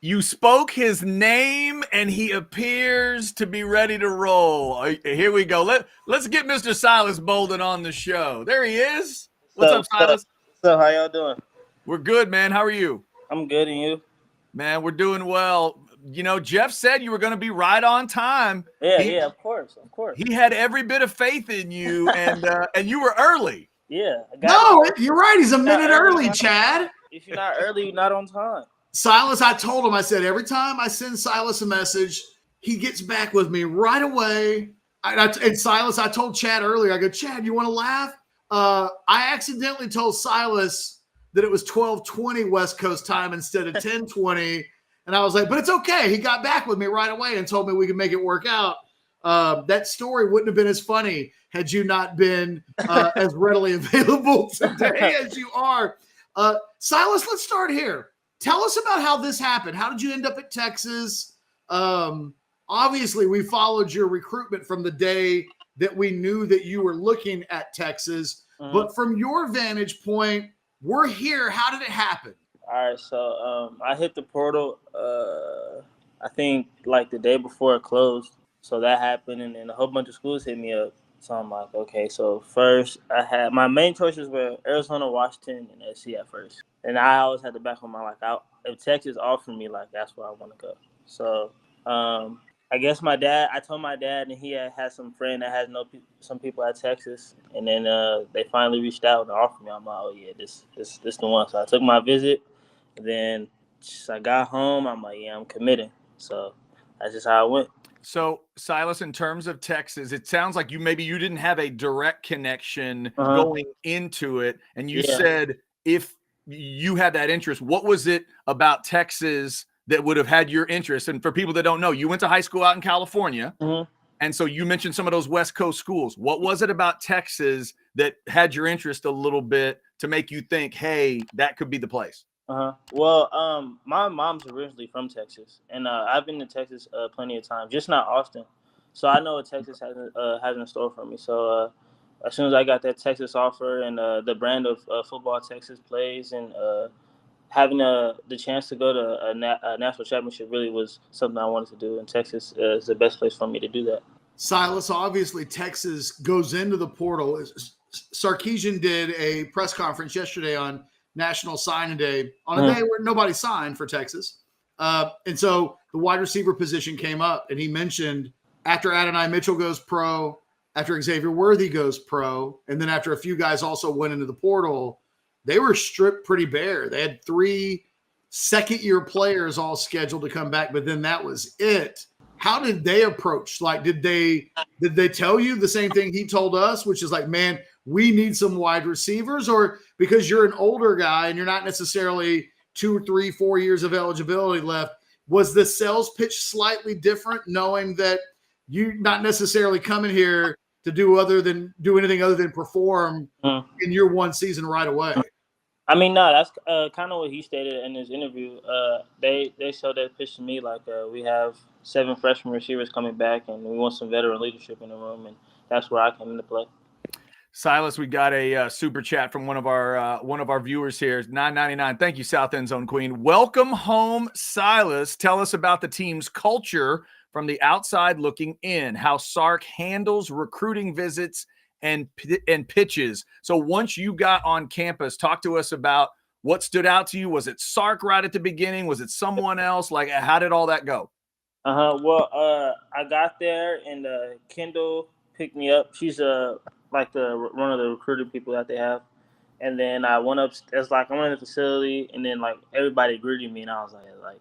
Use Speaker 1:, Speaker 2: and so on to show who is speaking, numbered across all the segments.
Speaker 1: You spoke his name, and he appears to be ready to roll. Here we go. Let's get Mr. Silas Baldin on the show. There he is. What's up, Silas?
Speaker 2: So how y'all doing?
Speaker 1: We're good, man. How are you?
Speaker 2: I'm good, and you?
Speaker 1: Man, we're doing well. You know, Jeff said you were going to be right on time.
Speaker 2: Yeah, of course.
Speaker 1: He had every bit of faith in you, and you were early.
Speaker 2: Yeah.
Speaker 3: No, you're right. He's a minute early, Chad.
Speaker 2: If you're not early, you're not on time.
Speaker 3: Silas, I told him, I said, every time I send Silas a message, he gets back with me right away. And Silas, I told Chad earlier, I go, Chad, you want to laugh? I accidentally told Silas that it was 12:20 West Coast time instead of 10:20. And I was like, but it's okay. He got back with me right away and told me we could make it work out. That story wouldn't have been as funny had you not been as readily available today as you are. Silas, let's start here. Tell us about how this happened. How did you end up at Texas? Obviously, we followed your recruitment from the day that we knew that you were looking at Texas. Mm-hmm. But from your vantage point, we're here. How did it happen?
Speaker 2: All right, so I hit the portal, I think, like the day before it closed. So that happened, and then a whole bunch of schools hit me up. So I'm like, okay, so first I had my main choices were Arizona, Washington, and SC at first. And I always had the back of my mind, like, if Texas offered me, like, that's where I want to go. So I guess I told my dad, and he had some friend that has some people at Texas. And then they finally reached out and offered me. I'm like, oh, yeah, this the one. So I took my visit. And then I got home. I'm like, yeah, I'm committing. So that's just how it went.
Speaker 1: So, Silas, in terms of Texas, it sounds like you didn't have a direct connection going into it. And you said if you had that interest, what was it about Texas that would have had your interest? And for people that don't know, you went to high school out in California. Mm-hmm. And so you mentioned some of those West Coast schools. What was it about Texas that had your interest a little bit to make you think, hey, that could be the place?
Speaker 2: Well, my mom's originally from Texas, and I've been to Texas plenty of times, just not often. So I know what Texas has in store for me. So as soon as I got that Texas offer and the brand of football Texas plays, and having the chance to go to a national championship really was something I wanted to do. And Texas is the best place for me to do that.
Speaker 3: Silas, obviously Texas goes into the portal. Sarkisian did a press conference yesterday on National Signing Day on a day where nobody signed for Texas. And so the wide receiver position came up, and he mentioned after Adonai Mitchell goes pro, after Xavier Worthy goes pro, and then after a few guys also went into the portal, they were stripped pretty bare. They had 3 second-year players all scheduled to come back, but then that was it. How did they approach? Like, did they tell you the same thing he told us, which is like, man, we need some wide receivers? Or because you're an older guy and you're not necessarily 2, 3, 4 years of eligibility left, was the sales pitch slightly different, knowing that you're not necessarily coming here to do anything other than perform in your one season right away?
Speaker 2: I mean, no, that's kind of what he stated in his interview. They showed that pitch to me like we have 7 freshman receivers coming back, and we want some veteran leadership in the room, and that's where I came into play.
Speaker 1: Silas, we got a super chat from one of our viewers here. $9.99. Thank you, South End Zone Queen. Welcome home, Silas. Tell us about the team's culture from the outside looking in. How Sark handles recruiting visits and pitches. So once you got on campus, talk to us about what stood out to you. Was it Sark right at the beginning? Was it someone else? Like, how did all that go?
Speaker 2: Well, I got there, and Kendall picked me up. She's like one of the recruiting people that they have. And then I went up. It's like I went in the facility, and then like everybody greeted me, and I was like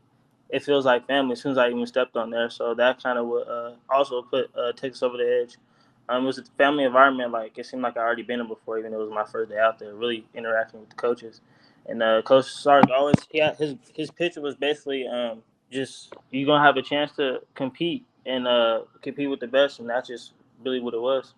Speaker 2: it feels like family as soon as I even stepped on there. So that kind of would also put Texas over the edge. It was a family environment. Like, it seemed like I already been there before, even though it was my first day out there, really interacting with the coaches. And Coach Sark always, his picture was basically just you're gonna have a chance to compete and compete with the best, and that's just really what it was.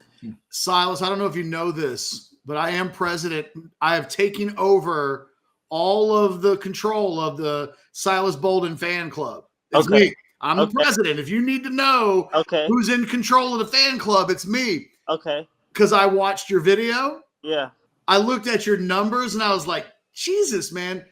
Speaker 3: Silas, I don't know if you know this, but I am president. I have taken over all of the control of the Silas Baldin fan club. It's me. I'm the president. If you need to know who's in control of the fan club, it's me.
Speaker 2: Okay.
Speaker 3: Because I watched your video.
Speaker 2: Yeah.
Speaker 3: I looked at your numbers and I was like, Jesus, man.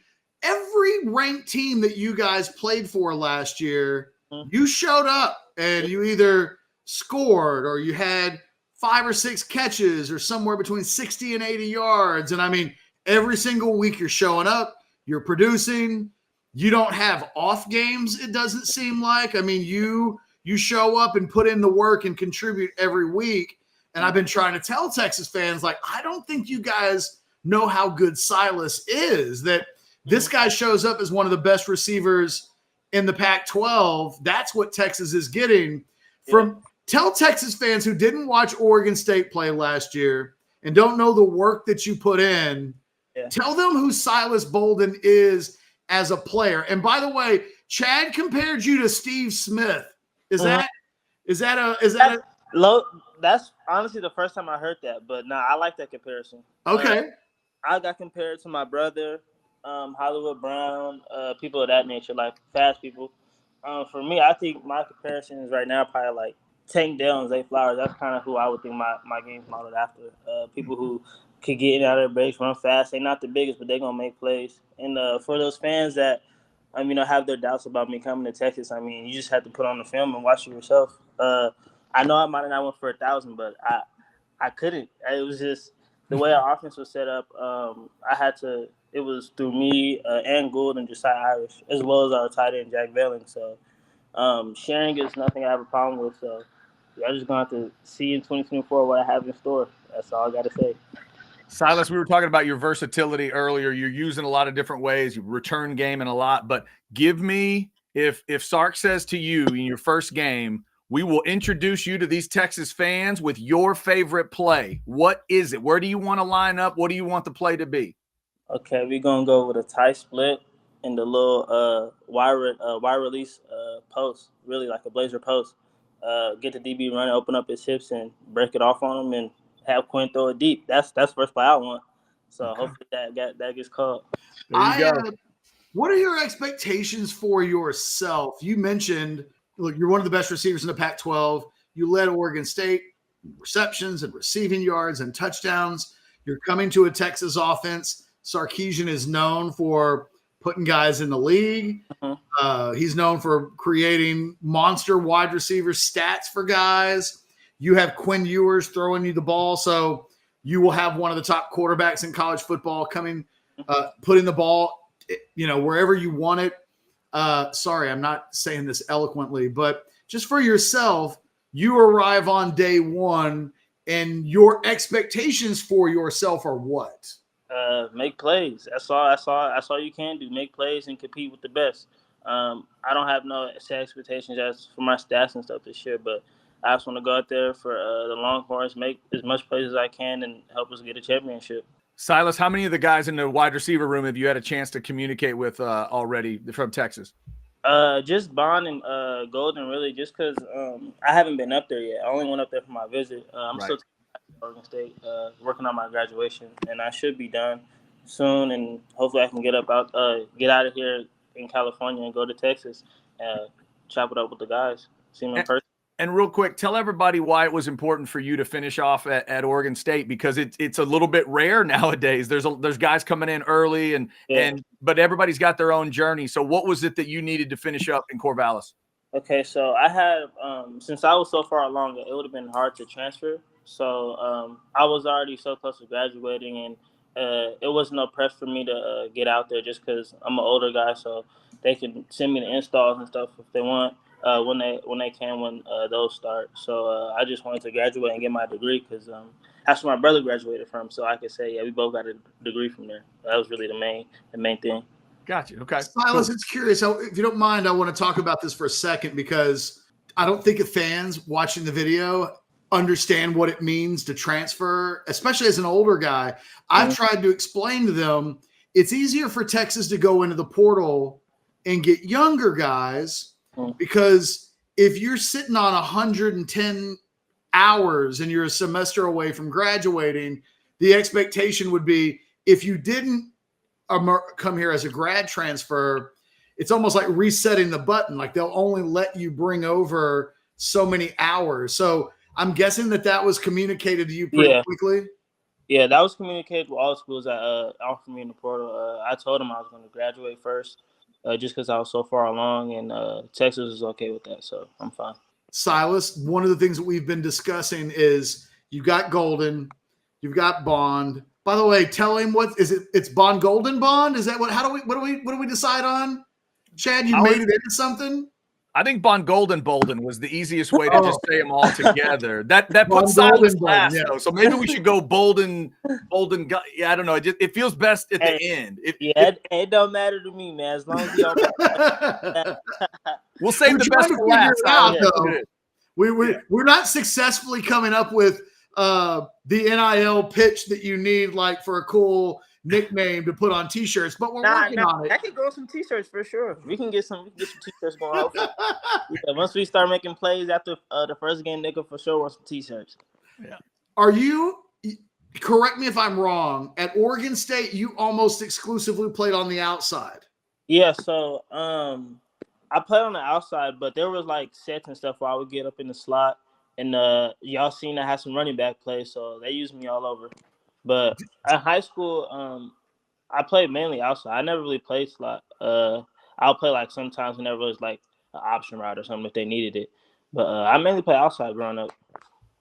Speaker 3: every ranked team that you guys played for last year, you showed up and you either scored or you had 5 or 6 catches or somewhere between 60 and 80 yards. And I mean, every single week you're showing up, you're producing. You don't have off games, it doesn't seem like. I mean, you show up and put in the work and contribute every week. And I've been trying to tell Texas fans, like, I don't think you guys know how good Silas is, that this guy shows up as one of the best receivers in the Pac-12. That's what Texas is getting from. Tell Texas fans who didn't watch Oregon State play last year and don't know the work that you put in. Yeah. Tell them who Silas Baldin is as a player. And by the way, Chad compared you to Steve Smith. Is that
Speaker 2: low? That's honestly the first time I heard that, but nah, I like that comparison.
Speaker 3: Okay.
Speaker 2: I got compared to my brother, Hollywood Brown, people of that nature, like fast people. For me, I think my comparison is right now probably like Tank Dell and Zay Flowers. That's kind of who I would think my game's modeled after. People who could get in and out of their base, run fast. They're not the biggest, but they're going to make plays. And for those fans that, have their doubts about me coming to Texas, you just have to put on the film and watch it yourself. I know I might have not went for 1,000, but I couldn't. It was just the way our offense was set up. I had to. It was through me and Gould and Josiah Irish, as well as our tight end Jack Velling. So sharing is nothing I have a problem with. So y'all just gonna have to see in 2024 what I have in store. That's all I got to say.
Speaker 1: Silas, we were talking about your versatility earlier. You're using a lot of different ways. You return game in a lot, but give me, if Sark says to you in your first game, we will introduce you to these Texas fans with your favorite play. What is it? Where do you want to line up? What do you want the play to be?
Speaker 2: Okay, we're going to go with a tight split and the little wide release post, really like a blazer post. Get the DB running, open up his hips, and break it off on him and have Quinn throw it deep. That's first play I want. So hopefully that gets called.
Speaker 1: There you go.
Speaker 3: What are your expectations for yourself? You mentioned, look, you're one of the best receivers in the Pac-12. You led Oregon State receptions and receiving yards and touchdowns. You're coming to a Texas offense. Sarkisian is known for putting guys in the league. He's known for creating monster wide receiver stats for guys. You have Quinn Ewers throwing you the ball, so you will have one of the top quarterbacks in college football coming, putting the ball, wherever you want it. Sorry, I'm not saying this eloquently, but just for yourself, you arrive on day one, and your expectations for yourself are what?
Speaker 2: Make plays. That's all you can do. Make plays and compete with the best. I don't have no set expectations as for my stats and stuff this year, but I just want to go out there for the Longhorns, make as much plays as I can, and help us get a championship.
Speaker 1: Silas, how many of the guys in the wide receiver room have you had a chance to communicate with already from Texas?
Speaker 2: Just Bond and Golden, really, just because I haven't been up there yet. I only went up there for my visit. I'm still at Oregon State, working on my graduation, and I should be done soon. And hopefully, I can get out of here in California and go to Texas, chop it up with the guys, see them in person.
Speaker 1: And real quick, tell everybody why it was important for you to finish off at Oregon State, because it's a little bit rare nowadays. There's guys coming in early but everybody's got their own journey. So what was it that you needed to finish up in Corvallis?
Speaker 2: Okay, so I had since I was so far along, it would have been hard to transfer. So I was already so close to graduating, and it was no press for me to get out there just because I'm an older guy, so they can send me the installs and stuff if they want. When those start. So I just wanted to graduate and get my degree because that's where my brother graduated from. So I could say, we both got a degree from there. That was really the main thing.
Speaker 1: Gotcha. Okay.
Speaker 3: Silas, it's curious. If you don't mind, I want to talk about this for a second because I don't think fans watching the video understand what it means to transfer, especially as an older guy. I've tried to explain to them it's easier for Texas to go into the portal and get younger guys. Because if you're sitting on 110 hours and you're a semester away from graduating, the expectation would be if you didn't come here as a grad transfer, it's almost like resetting the button. Like they'll only let you bring over so many hours. So I'm guessing that was communicated to you pretty quickly.
Speaker 2: Yeah, that was communicated with all schools that offered me in the portal. I told them I was going to graduate first, just because I was so far along, and Texas was okay with that, so I'm fine.
Speaker 3: Silas, one of the things that we've been discussing is you've got Golden, you've got Bond. By the way, tell him what is it? It's Bond Golden Bond. Is that what? What do we decide on? Chad, you made it into something.
Speaker 1: I think Bond Golden Bolden was the easiest way to just say them all together. That puts
Speaker 3: Bond
Speaker 1: Silas
Speaker 3: Golden
Speaker 1: last,
Speaker 3: Bolden, yeah.
Speaker 1: though. So maybe we should go Bolden. Yeah, I don't know. It feels best at the end.
Speaker 2: It don't matter to me, man. As long as y'all.
Speaker 1: We'll save the best for last.
Speaker 3: We're not successfully coming up with the NIL pitch that you need, like for a cool nickname to put on T-shirts, but we're working on it.
Speaker 2: I can grow some T-shirts for sure. We can get some T-shirts going out. Once we start making plays after the first game, they can for sure want some T-shirts.
Speaker 1: Yeah.
Speaker 3: Are you? Correct me if I'm wrong. At Oregon State, you almost exclusively played on the outside.
Speaker 2: Yeah. So I played on the outside, but there was like sets and stuff where I would get up in the slot, and y'all seen I had some running back plays, so they used me all over. But at high school, I played mainly outside. I never really played slot. I'll play like sometimes whenever it was like an option route or something if they needed it. But I mainly play outside growing up.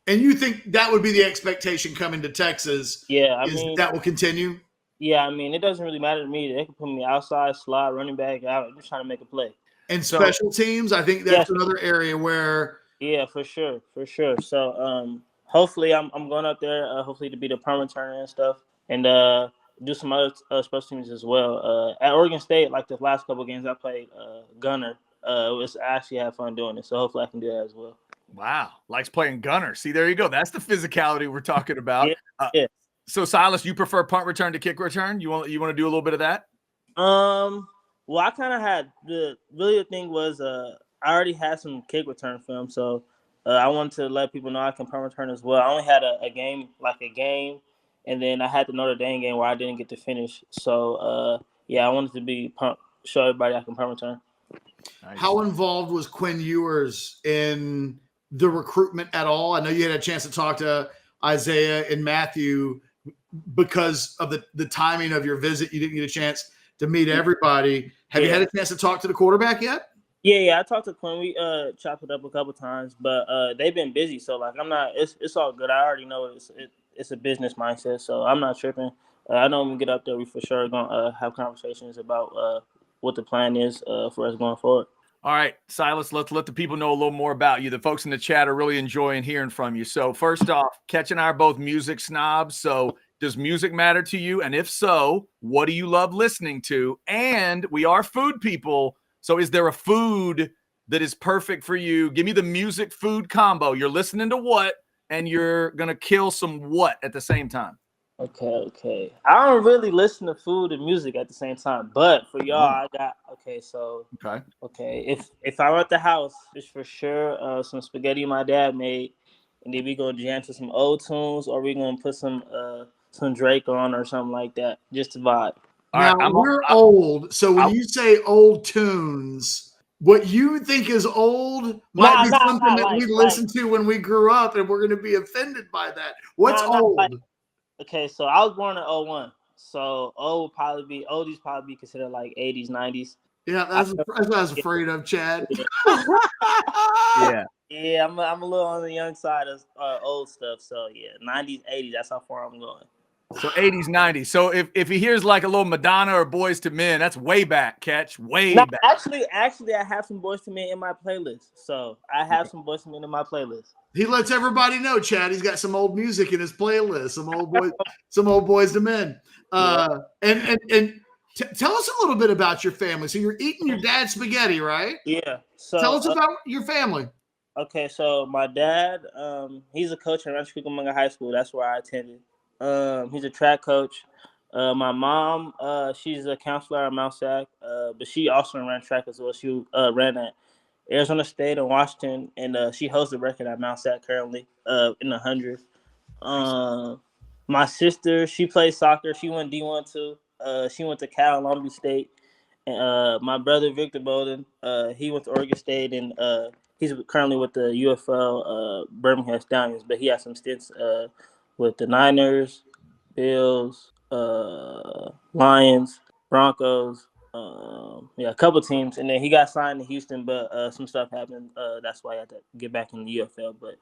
Speaker 3: And you think that would be the expectation coming to Texas?
Speaker 2: Yeah, I mean
Speaker 3: that will continue.
Speaker 2: Yeah, I mean it doesn't really matter to me. They can put me outside, slot, running back. I'm just trying to make a play.
Speaker 3: And special teams, I think that's another area where.
Speaker 2: Yeah, for sure. So hopefully I'm going up there. Hopefully to be the punt returner and stuff, and do some other special teams as well. At Oregon State, like the last couple of games, I played gunner. I actually had fun doing it, so hopefully I can do that as well.
Speaker 1: Wow, likes playing gunner. See, there you go. That's the physicality we're talking about.
Speaker 2: Yeah.
Speaker 1: So, Silas, you prefer punt return to kick return? You want to do a little bit of that?
Speaker 2: Well, I kind of had the thing was I already had some kick return film, so I wanted to let people know I can punt return as well. I only had a game, and then I had the Notre Dame game where I didn't get to finish. So I wanted to show everybody I can punt return.
Speaker 3: Nice. How involved was Quinn Ewers in the recruitment at all? I know you had a chance to talk to Isaiah and Matthew because of the timing of your visit. You didn't get a chance to meet everybody. Have you had a chance to talk to the quarterback yet?
Speaker 2: Yeah, I talked to Quinn. We chopped it up a couple times, but they've been busy. So like, I'm not. It's all good. I already know it's a business mindset, so I'm not tripping. I know when we get up there, we for sure gonna have conversations about what the plan is for us going forward.
Speaker 1: All right, Silas, let's let the people know a little more about you. The folks in the chat are really enjoying hearing from you. So first off, Ketch and I are both music snobs. So does music matter to you? And if so, what do you love listening to? And we are food people. So is there a food that is perfect for you? Give me the music food combo. You're listening to what, and you're going to kill some what at the same time?
Speaker 2: Okay. I don't really listen to food and music at the same time, but for y'all, I got If I'm at the house, it's for sure some spaghetti my dad made, and then we gonna jam to some old tunes, or we gonna put some Drake on or something like that, just to vibe.
Speaker 3: Now we're old, so when you say old tunes, what you think is old might be something that we listened to when we grew up, and we're gonna be offended by that. What's old?
Speaker 2: Okay, so I was born in 01. So oldies probably be considered like 80s, 90s.
Speaker 3: Yeah, that's what I was afraid of, Chad.
Speaker 2: Yeah, I'm a little on the young side of old stuff. So yeah, 90s, 80s, that's how far I'm going.
Speaker 1: So 80s, 90s. So if he hears like a little Madonna or Boys to Men, that's way back, Ketch. Back.
Speaker 2: Actually, I have some Boys to Men in my playlist. So I have some Boys to Men in my playlist.
Speaker 3: He lets everybody know, Chad. He's got some old music in his playlist. Some old Boys to Men. And tell us a little bit about your family. So you're eating your dad's spaghetti, right?
Speaker 2: Yeah. So
Speaker 3: tell us about your family.
Speaker 2: Okay, so my dad, he's a coach at Rancho Cucamonga High School. That's where I attended. He's a track coach. My mom, she's a counselor at Mount Sac, but she also ran track as well. She ran at Arizona State and Washington, and she holds the record at Mount Sac currently in the 100. My sister, she plays soccer. She went D1 too. She went to Cal and Long Beach State. And my brother Victor Baldin, he went to Oregon State, and he's currently with the UFL Birmingham Stallions, but he has some stints with the Niners, Bills, Lions, Broncos. A couple teams, and then he got signed to Houston, but some stuff happened. That's why I had to get back in the UFL. But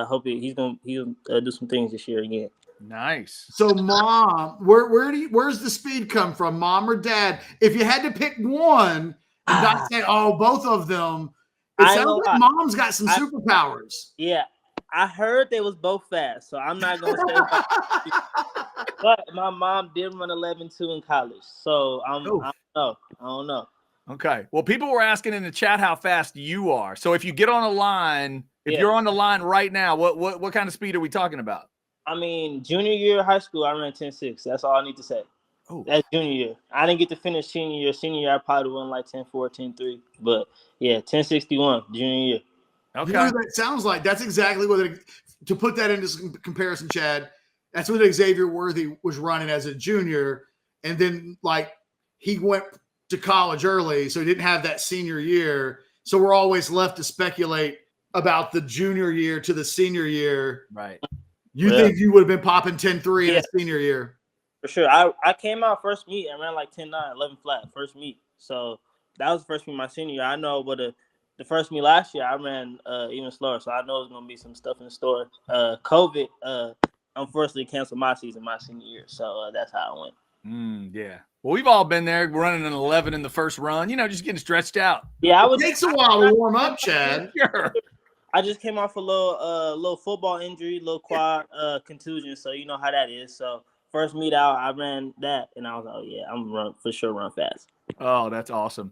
Speaker 2: hope he'll do some things this year again.
Speaker 1: Nice.
Speaker 3: So, mom, where's the speed come from, mom or dad? If you had to pick one and not say, both of them, it sounds like mom's got some superpowers.
Speaker 2: Yeah, I heard they was both fast, so I'm not gonna say. But my mom did run 11.2 in college, so I don't know.
Speaker 1: Okay. Well, people were asking in the chat how fast you are. So if you get on a line, you're on the line right now, what kind of speed are we talking about?
Speaker 2: I mean, junior year of high school, I ran 10.6. That's all I need to say. Oh. That's junior year. I didn't get to finish senior year. Senior year, I probably won like 10.4, 10.3. But yeah, 10.61 junior year.
Speaker 3: Okay. You know what that sounds like? That's exactly what to put that into some comparison, Chad. That's what Xavier Worthy was running as a junior. And then like he went to college early, so he didn't have that senior year. So we're always left to speculate about the junior year to the senior year.
Speaker 1: Right.
Speaker 3: You think you would have been popping 10.3 in a senior year?
Speaker 2: For sure. I came out first meet and ran like 10.9, 11 flat, first meet. So that was the first meet my senior year. I know, but the first meet last year, I ran even slower. So I know there's going to be some stuff in the store. COVID, unfortunately, canceled my season my senior year. So that's how it went.
Speaker 1: Yeah. Well, we've all been there. We're running an 11 in the first run, just getting stretched out.
Speaker 2: Yeah,
Speaker 3: it takes a while to warm up, Chad.
Speaker 1: Sure.
Speaker 2: I just came off a little football injury, little quad contusion, so you know how that is. So first meet out, I ran that, and I was like, oh yeah, I'm run fast.
Speaker 1: Oh, that's awesome.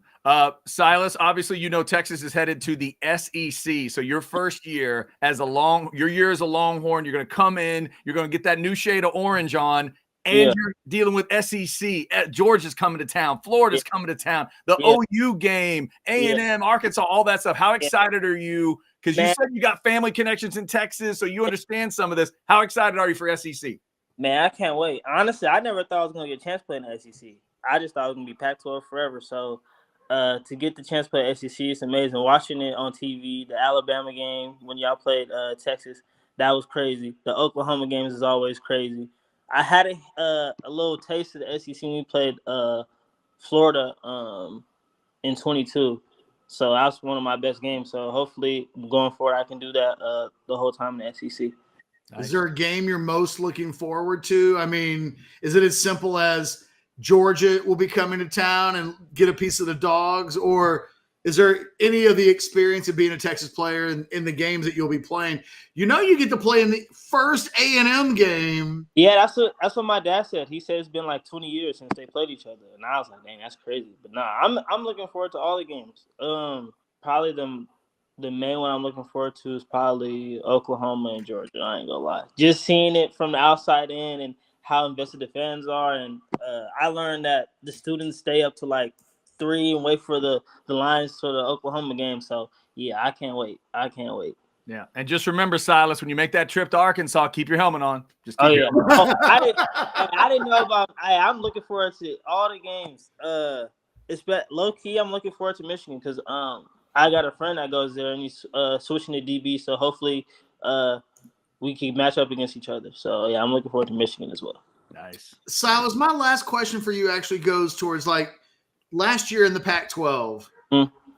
Speaker 1: Silas, obviously, Texas is headed to the SEC. So your first year your year as a Longhorn, you're going to come in, you're going to get that new shade of orange on, and you're dealing with SEC. Georgia's coming to town. Florida's coming to town. The OU game, A&M, Arkansas, all that stuff. How excited are you? Because you said you got family connections in Texas, so you understand some of this. How excited are you for SEC?
Speaker 2: Man, I can't wait. Honestly, I never thought I was going to get a chance to play in the SEC. I just thought it was going to be Pac-12 forever. So to get the chance to play SEC, it's amazing. Watching it on TV, the Alabama game when y'all played Texas, that was crazy. The Oklahoma games is always crazy. I had a little taste of the SEC when we played Florida in 22. So that's one of my best games. So hopefully going forward, I can do that the whole time in the SEC.
Speaker 3: Nice. Is there a game you're most looking forward to? I mean, is it as simple as Georgia will be coming to town and get a piece of the dogs, or is there any of the experience of being a Texas player in the games that you'll be playing? You get to play in the first A&M game.
Speaker 2: Yeah, that's what my dad said. He said it's been like 20 years since they played each other, and I was like, dang, that's crazy. But nah, I'm looking forward to all the games. Probably the main one I'm looking forward to is probably Oklahoma and Georgia. I ain't gonna lie. Just seeing it from the outside in and how invested the fans are, and I learned that the students stay up to like 3 and wait for the lines for the Oklahoma game. So yeah, I can't wait.
Speaker 1: Yeah, and just remember, Silas, when you make that trip to Arkansas, keep your helmet on. Just keep
Speaker 2: I didn't know about. I'm looking forward to all the games. It's low key. I'm looking forward to Michigan because I got a friend that goes there and he's switching to DB. So hopefully we can match up against each other. So yeah, I'm looking forward to Michigan as well.
Speaker 1: Nice,
Speaker 3: Silas. My last question for you actually goes towards like last year in the Pac-12.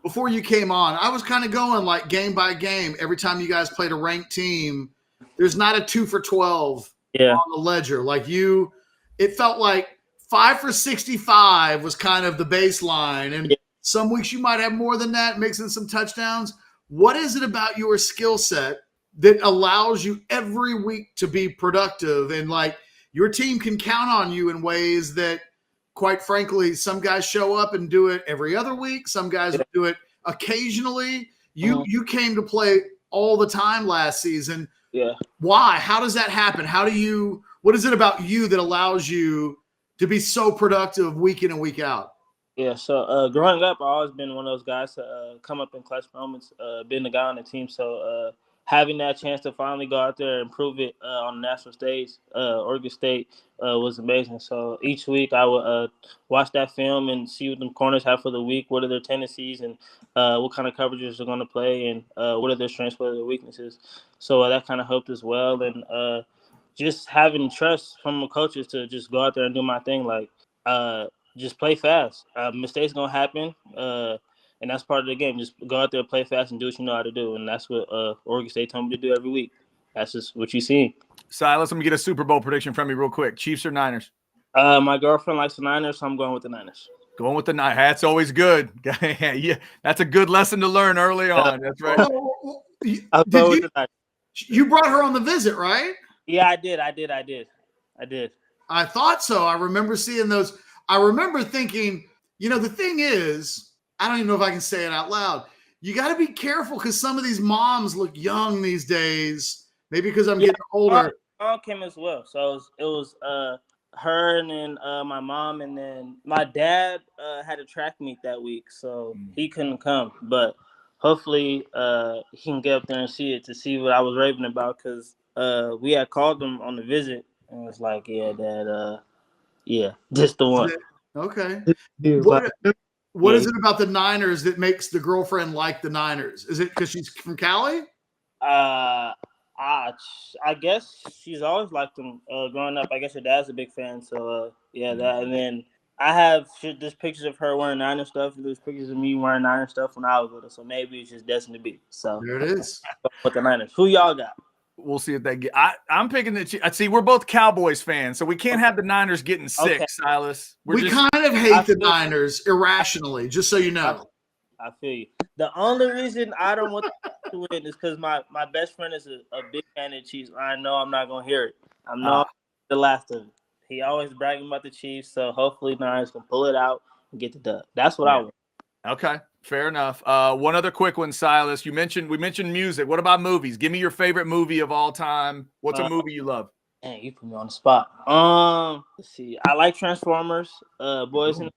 Speaker 3: Before you came on, I was kind of going like game by game. Every time you guys played a ranked team, there's not a 2 for 12 on the ledger. Like it felt like 5 for 65 was kind of the baseline. And some weeks you might have more than that, mixing some touchdowns. What is it about your skill set that allows you every week to be productive? And like your team can count on you in ways that, quite frankly, some guys show up and do it every other week. Some guys do it occasionally. You came to play all the time last season.
Speaker 2: Yeah.
Speaker 3: Why? How does that happen? What is it about you that allows you to be so productive week in and week out?
Speaker 2: Yeah, so growing up, I've always been one of those guys to come up in clutch moments, being the guy on the team. So having that chance to finally go out there and prove it on the national stage, Oregon State, was amazing. So each week I would watch that film and see what the corners have for the week, what are their tendencies, and what kind of coverages they're going to play, and what are their strengths, what are their weaknesses. So that kind of helped as well. And just having trust from the coaches to just go out there and do my thing. Like, just play fast. Mistakes gonna happen, and that's part of the game. Just go out there, play fast, and do what you know how to do. And that's what Oregon State told me to do every week. That's just what you see.
Speaker 1: Silas, let me get a Super Bowl prediction from you real quick. Chiefs or Niners?
Speaker 2: My girlfriend likes the Niners, so I'm going with the Niners.
Speaker 1: Going with the Niners. That's always good. Yeah, that's a good lesson to learn early on. That's right.
Speaker 3: You brought her on the visit, right?
Speaker 2: Yeah, I did.
Speaker 3: I thought so. I remember seeing those. I remember thinking, the thing is, I don't even know if I can say it out loud. You got to be careful because some of these moms look young these days. Maybe because I'm getting older.
Speaker 2: My mom came as well. So it was her and then my mom, and then my dad had a track meet that week, so he couldn't come. But hopefully he can get up there and see it to see what I was raving about, because we had called him on the visit and was like, yeah, Dad, just the one.
Speaker 3: Okay. What is it about the Niners that makes the girlfriend like the Niners? Is it because she's from Cali?
Speaker 2: I guess she's always liked them growing up. I guess her dad's a big fan, so that. And then I have just pictures of her wearing Niner stuff. There's pictures of me wearing Niner stuff when I was with her. So maybe it's just destined to be. So
Speaker 3: there it is.
Speaker 2: With the Niners, who y'all got?
Speaker 1: We'll see if they get. I'm picking the Chiefs. See, we're both Cowboys fans, so we can't have the Niners getting sick, Silas.
Speaker 3: We kind of hate the Niners irrationally, just so you know.
Speaker 2: I feel you. The only reason I don't want to win is because my best friend is a big fan of the Chiefs. I know I'm not going to hear it. I'm not the last of it. He always bragging about the Chiefs, so hopefully Niners can pull it out and get the dub. That's what I want.
Speaker 1: Okay, fair enough. One other quick one, Silas. We mentioned music. What about movies? Give me your favorite movie of all time. What's a movie you love?
Speaker 2: Man, you put me on the spot. Let's see. I like Transformers, Boys in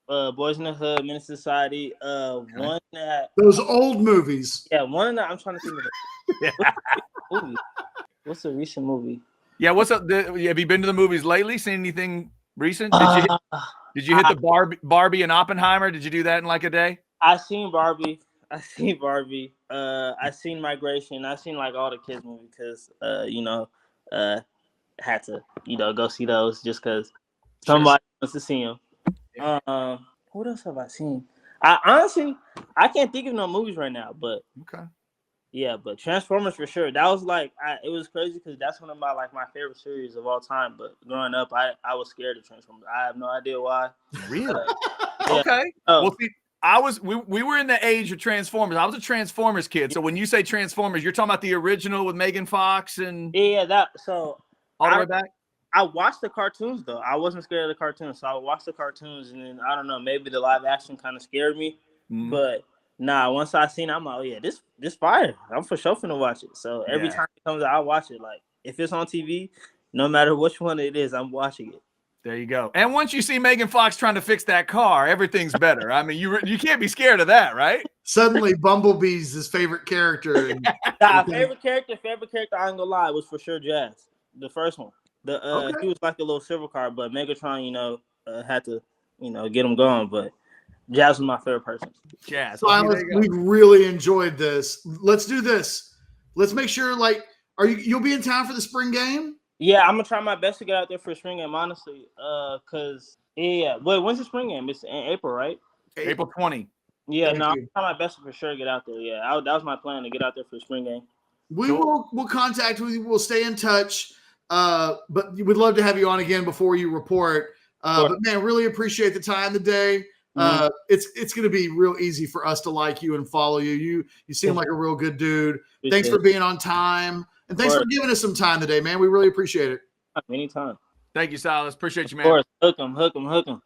Speaker 2: the Hood, Menace to Society. One that
Speaker 3: those old movies.
Speaker 2: Yeah, one that I'm trying to think of. Movie. What's a recent movie?
Speaker 1: Yeah, what's up? Have you been to the movies lately? Seen anything recent? Did you hit the Barbie and Oppenheimer? Did you do that in like a day?
Speaker 2: I seen Barbie. I seen Migration. I seen like all the kids movies because had to go see those just because somebody wants to see them. What else have I seen? I honestly can't think of no movies right now, but
Speaker 1: okay.
Speaker 2: Yeah, but Transformers for sure. That was like it was crazy because that's one of my favorite series of all time. But growing up, I was scared of Transformers. I have no idea why.
Speaker 1: Really? Okay. Well, see, we were in the age of Transformers. I was a Transformers kid. So when you say Transformers, you're talking about the original with Megan Fox and
Speaker 2: so
Speaker 1: all the way back.
Speaker 2: I watched the cartoons though. I wasn't scared of the cartoons, so I watched the cartoons, and then I don't know, maybe the live action kind of scared me, but. Nah, once I seen it, I'm like, oh yeah, this fire. I'm for sure finna watch it. So every time it comes out, I watch it. Like if it's on TV, no matter which one it is, I'm watching it.
Speaker 1: There you go. And once you see Megan Fox trying to fix that car, everything's better. I mean, you can't be scared of that, right?
Speaker 3: Suddenly, Bumblebee's his favorite character.
Speaker 2: Favorite character. I ain't gonna lie, was for sure Jazz, the first one. He was like a little silver car, but Megatron, had to, get him going, but. Jazz was my favorite person.
Speaker 1: Jazz.
Speaker 3: Silas, we really enjoyed this. Let's do this. Let's make sure, you'll be in town for the spring game?
Speaker 2: Yeah, I'm gonna try my best to get out there for the spring game, honestly. Cause wait, when's the spring game? It's in April, right?
Speaker 1: April 20.
Speaker 2: Yeah, I'm trying my best to for sure get out there. Yeah, that was my plan to get out there for the spring game.
Speaker 3: We'll contact with you. We'll stay in touch. But we'd love to have you on again before you report. But man, really appreciate the time today. It's going to be real easy for us to like you and follow you. You seem like a real good dude. Thanks for being on time, and thanks for giving us some time today, man. We really appreciate it.
Speaker 2: Anytime.
Speaker 1: Thank you, Silas. Appreciate you, man.
Speaker 2: Of course. Hook 'em.